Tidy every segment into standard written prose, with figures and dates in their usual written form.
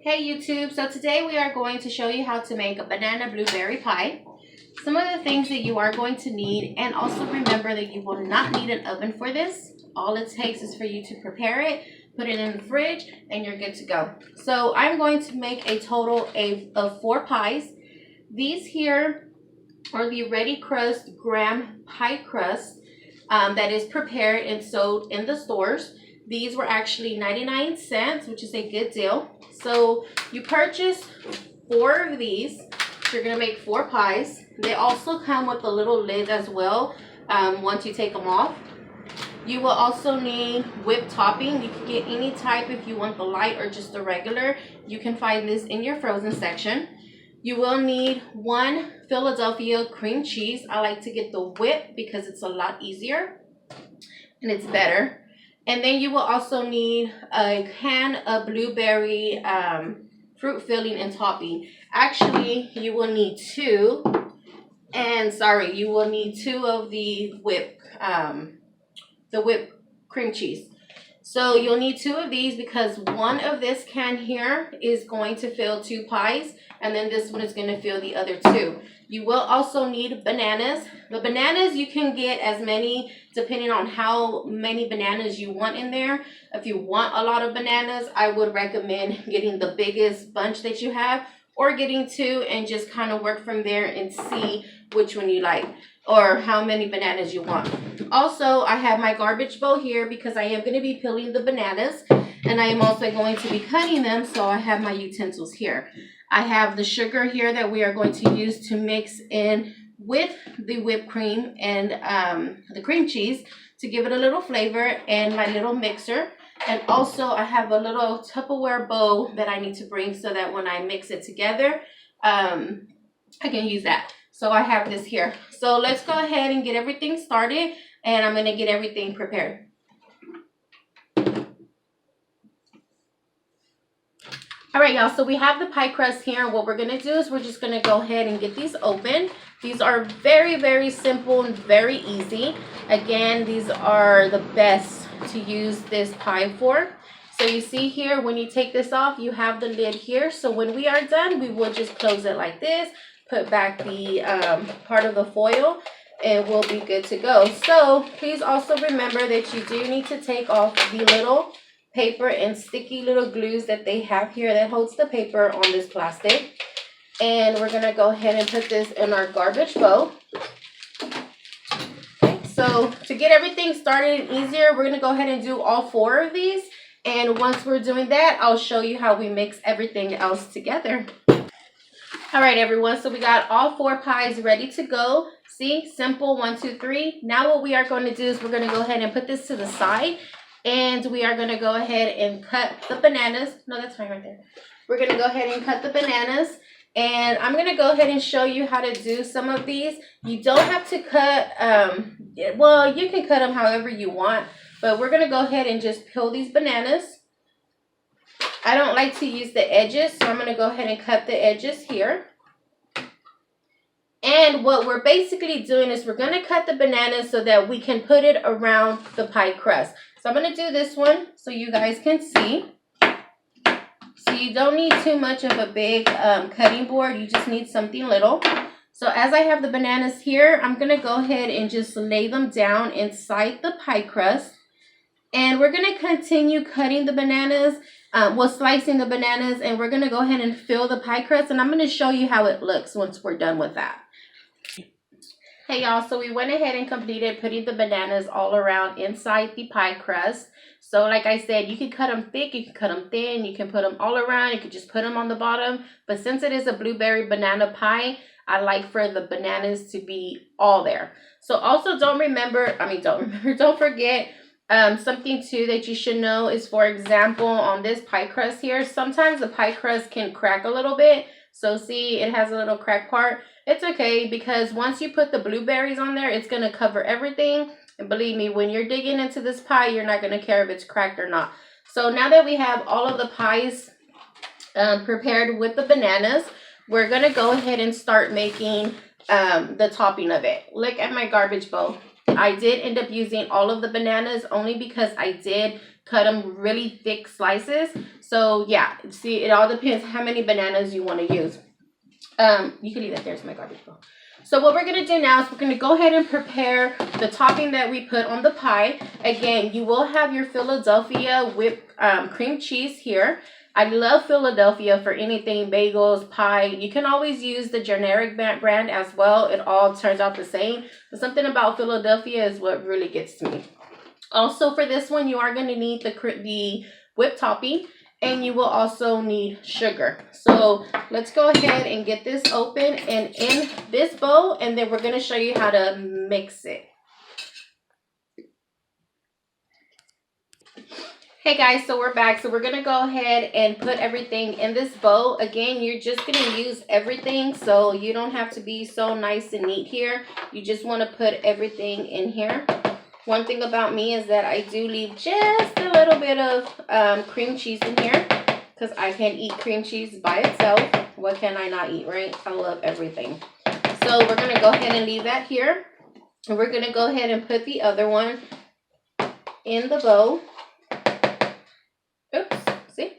Hey YouTube, so today we are going to show you how to make a banana blueberry pie. Some of the things that you are going to need, and also remember that you will not need an oven for this. All it takes is for you to prepare it, put it in the fridge, and you're good to go. So I'm going to make a total of 4 pies. These here are the ready crust graham pie crust that is prepared and sold in the stores. These were actually 99 cents, which is a good deal. So you purchase 4 of these. So you're going to make 4 pies. They also come with a little lid as well once you take them off. You will also need whipped topping. You can get any type if you want the light or just the regular. You can find this in your frozen section. You will need 1 Philadelphia cream cheese. I like to get the whip because it's a lot easier and it's better. And then you will also need a can of blueberry fruit filling and topping. Actually, you will need 2. And sorry, you will need 2 of the whipped cream cheese. So you'll need 2 of these because one of this can here is going to fill 2 pies, and then this one is going to fill the other 2. You will also need bananas. The bananas, you can get as many depending on how many bananas you want in there. If you want a lot of bananas, I would recommend getting the biggest bunch that you have, or getting 2 and just kind of work from there and see which one you like or how many bananas you want. Also, I have my garbage bowl here because I am going to be peeling the bananas, and I am also going to be cutting them, so I have my utensils here. I have the sugar here that we are going to use to mix in with the whipped cream and the cream cheese to give it a little flavor, and my little mixer. And also I have a little Tupperware bowl that I need to bring so that when I mix it together, I can use that. So I have this here. So let's go ahead and get everything started, and I'm going to get everything prepared. All right, y'all, so we have the pie crust here. What we're going to do is we're just going to go ahead and get these open. These are very, very simple and very easy. Again, these are the best to use this pie for. So you see here, when you take this off, you have the lid here. So when we are done, we will just close it like this, put back the part of the foil, and we'll be good to go. So please also remember that you do need to take off the little paper and sticky little glues that they have here that holds the paper on this plastic. And we're going to go ahead and put this in our garbage bowl. Okay, so to get everything started and easier, we're going to go ahead and do all 4 of these. And once we're doing that, I'll show you how we mix everything else together. All right, everyone, so we got all 4 pies ready to go. See, simple, 1, 2, 3. Now what we are going to do is we're going to go ahead and put this to the side. And we are going to go ahead and cut the bananas. No, that's fine right there. We're going to go ahead and cut the bananas. And I'm going to go ahead and show you how to do some of these. You don't have to cut, well, you can cut them however you want. But we're going to go ahead and just peel these bananas. I don't like to use the edges, so I'm going to go ahead and cut the edges here. And what we're basically doing is we're going to cut the bananas so that we can put it around the pie crust. So I'm going to do this one so you guys can see. So you don't need too much of a big cutting board. You just need something little. So as I have the bananas here, I'm going to go ahead and just lay them down inside the pie crust. And we're going to continue cutting the bananas, slicing the bananas, and we're going to go ahead and fill the pie crust. And I'm going to show you how it looks once we're done with that. Hey y'all, so we went ahead and completed putting the bananas all around inside the pie crust. So like I said, you can cut them thick, you can cut them thin, you can put them all around, you can just put them on the bottom. But since it is a blueberry banana pie, I like for the bananas to be all there. So also don't forget something too that you should know is, for example, on this pie crust here, sometimes the pie crust can crack a little bit. So see, it has a little crack part. It's okay because once you put the blueberries on there, it's going to cover everything. And believe me, when you're digging into this pie, you're not going to care if it's cracked or not. So now that we have all of the pies prepared with the bananas, we're going to go ahead and start making the topping of it. Look at my garbage bowl. I did end up using all of the bananas only because I did cut them really thick slices. So yeah, see, it all depends how many bananas you want to use. You can leave that there. It's my garbage bowl. So what we're going to do now is we're going to go ahead and prepare the topping that we put on the pie. Again, you will have your Philadelphia whipped cream cheese here. I love Philadelphia for anything, bagels, pie. You can always use the generic brand as well. It all turns out the same. But something about Philadelphia is what really gets to me. Also for this one, you are going to need the whipped topping. And you will also need sugar. So let's go ahead and get this open and in this bowl, and then we're going to show you how to mix it. Hey guys, so we're back. So we're going to go ahead and put everything in this bowl. Again, you're just going to use everything, so you don't have to be so nice and neat here. You just want to put everything in here. One thing about me is that I do leave just a little bit of cream cheese in here because I can eat cream cheese by itself. What can I not eat, right? I love everything. So we're going to go ahead and leave that here. And we're going to go ahead and put the other one in the bowl. Oops, see?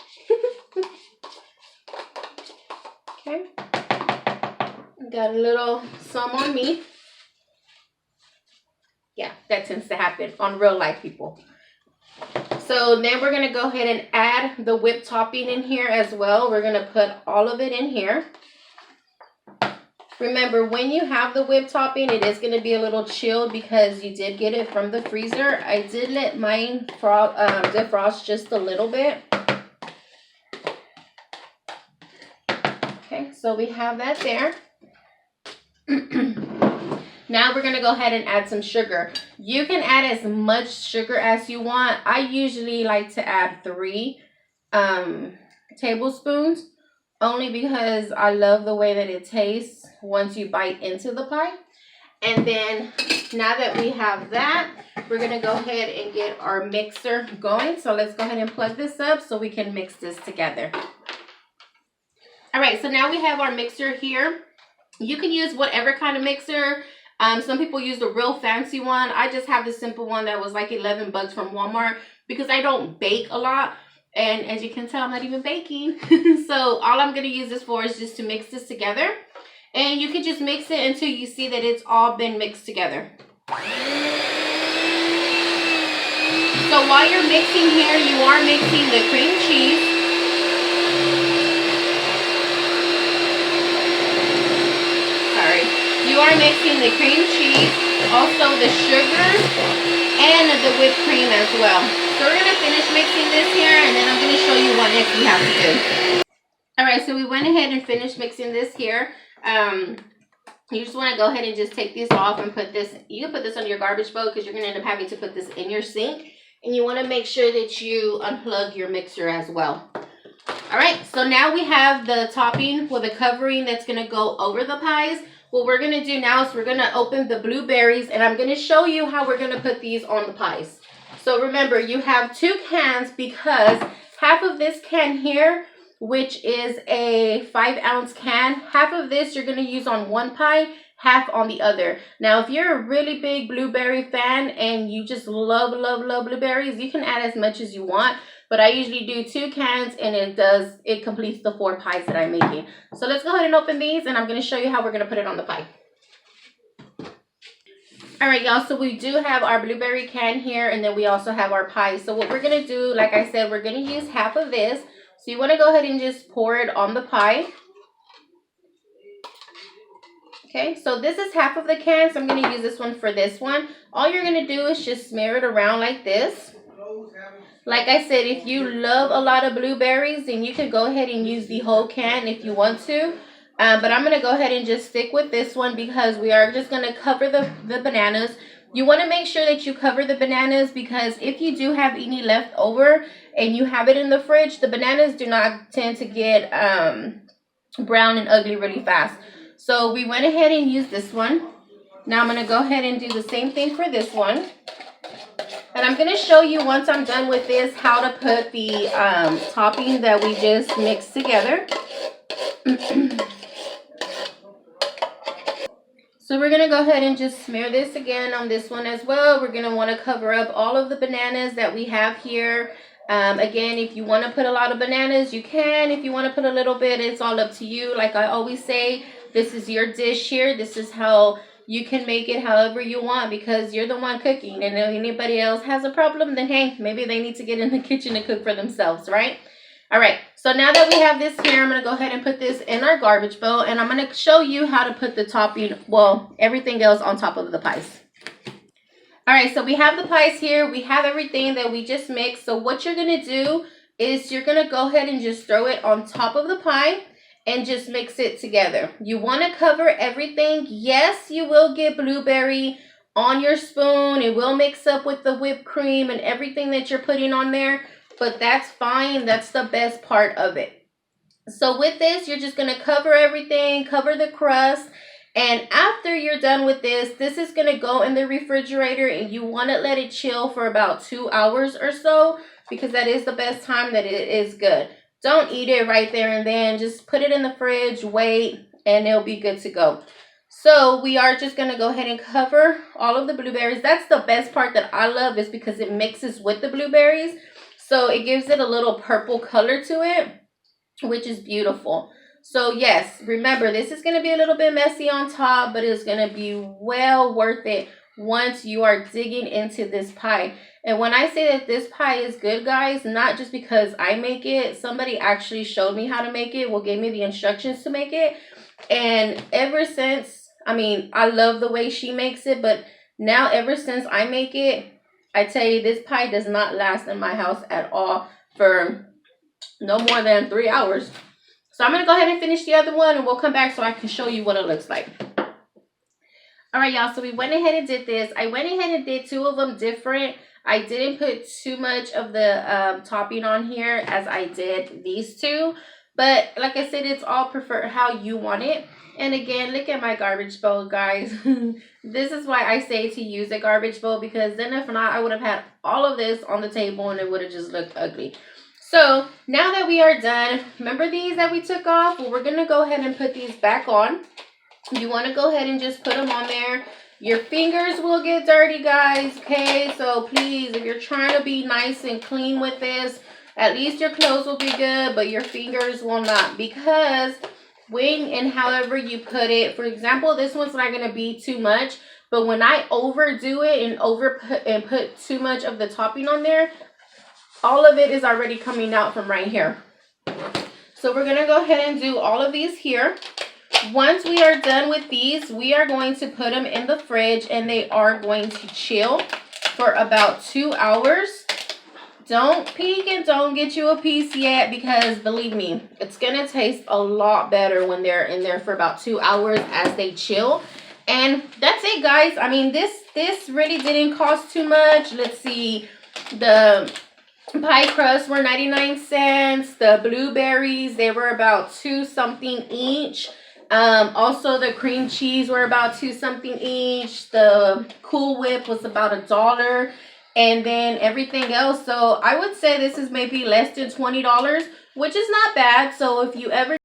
Okay. Got a little some on me. Yeah, that tends to happen on real life, people. So then we're going to go ahead and add the whipped topping in here as well. We're going to put all of it in here. Remember, when you have the whipped topping, it is going to be a little chilled because you did get it from the freezer. I did let mine defrost just a little bit. Okay, so we have that there. Now we're going to go ahead and add some sugar. You can add as much sugar as you want. I usually like to add 3 tablespoons only because I love the way that it tastes once you bite into the pie. And then now that we have that, we're going to go ahead and get our mixer going. So let's go ahead and plug this up so we can mix this together. All right, so now we have our mixer here. You can use whatever kind of mixer. Some people use the real fancy one. I just have the simple one that was like $11 from Walmart because I don't bake a lot. And as you can tell, I'm not even baking. So all I'm going to use this for is just to mix this together. And you can just mix it until you see that it's all been mixed together. So while you're mixing here, you are mixing the cream cheese. You are mixing the cream cheese, also the sugar, and the whipped cream as well. So we're going to finish mixing this here, and then I'm going to show you what next we have to do. Alright, so we went ahead and finished mixing this here. You just want to go ahead and just take this off and put this, you can put this on your garbage bowl because you're going to end up having to put this in your sink. And you want to make sure that you unplug your mixer as well. Alright, so now we have the topping with the covering that's going to go over the pies. What we're going to do now is we're going to open the blueberries, and I'm going to show you how we're going to put these on the pies. So remember, you have 2 cans because half of this can here, which is a 5-ounce can, half of this you're going to use on one pie, half on the other. Now, if you're a really big blueberry fan and you just love blueberries, you can add as much as you want. But I usually do 2 cans, and it completes the 4 pies that I'm making. So let's go ahead and open these, and I'm going to show you how we're going to put it on the pie. All right, y'all, so we do have our blueberry can here, and then we also have our pie. So what we're going to do, like I said, we're going to use half of this. So you want to go ahead and just pour it on the pie. Okay, so this is half of the can, so I'm going to use this one for this one. All you're going to do is just smear it around like this. Like I said, if you love a lot of blueberries, then you can go ahead and use the whole can if you want to. But I'm going to go ahead and just stick with this one because we are just going to cover the bananas. You want to make sure that you cover the bananas because if you do have any left over and you have it in the fridge, the bananas do not tend to get brown and ugly really fast. So we went ahead and used this one. Now I'm going to go ahead and do the same thing for this one. And I'm going to show you once I'm done with this how to put the topping that we just mixed together. So we're going to go ahead and just smear this again on this one as well. We're going to want to cover up all of the bananas that we have here. Again, if you want to put a lot of bananas, you can. If you want to put a little bit, it's all up to you. Like I always say, this is your dish here. This is how you can make it however you want because you're the one cooking. And if anybody else has a problem, then hey, maybe they need to get in the kitchen and cook for themselves, right? All right, so now that we have this here, I'm going to go ahead and put this in our garbage bowl. And I'm going to show you how to put the topping, well, everything else on top of the pies. All right, so we have the pies here. We have everything that we just mixed. So what you're going to do is you're going to go ahead and just throw it on top of the pie and just mix it together. You want to cover everything. Yes, you will get blueberry on your spoon. It will mix up with the whipped cream and everything that you're putting on there. But that's fine. That's the best part of it. So with this, you're just going to cover everything, cover the crust. And after you're done with this is going to go in the refrigerator and you want to let it chill for about 2 hours or so because that is the best time that it is good. Don't eat it right there and then. Just put it in the fridge, wait, and it'll be good to go. So we are just going to go ahead and cover all of the blueberries. That's the best part that I love is because it mixes with the blueberries. So it gives it a little purple color to it, which is beautiful. So yes, remember, this is going to be a little bit messy on top, but it's going to be well worth it once you are digging into this pie. And when I say that this pie is good, guys, not just because I make it, somebody actually showed me how to make it, well, gave me the instructions to make it. And ever since, I mean, I love the way she makes it, but now ever since I make it, I tell you, this pie does not last in my house at all for no more than 3 hours. So I'm going to go ahead and finish the other one and we'll come back so I can show you what it looks like. All right, y'all. So we went ahead and did this. I went ahead and did 2 of them different. I didn't put too much of the topping on here as I did these 2. But like I said, it's all prefer how you want it. And again, look at my garbage bowl, guys. This is why I say to use a garbage bowl because then if not, I would have had all of this on the table and it would have just looked ugly. So now that we are done, remember these that we took off? Well, we're going to go ahead and put these back on. You want to go ahead and just put them on there. Your fingers will get dirty, guys, okay? So please, if you're trying to be nice and clean with this, at least your clothes will be good, but your fingers will not because when and however you put it, for example, this one's not going to be too much, but when I overdo it and put too much of the topping on there, all of it is already coming out from right here. So we're going to go ahead and do all of these here. Once we are done with these, we are going to put them in the fridge and they are going to chill for about 2 hours. Don't peek and don't get you a piece yet because believe me, it's going to taste a lot better when they're in there for about 2 hours as they chill. And that's it, guys. I mean, this really didn't cost too much. Let's see. The pie crusts were 99 cents. The blueberries, they were about 2 something each. Also the cream cheese were about 2 something each. The Cool Whip was about $1. And then everything else. So I would say this is maybe less than $20, which is not bad. So if you ever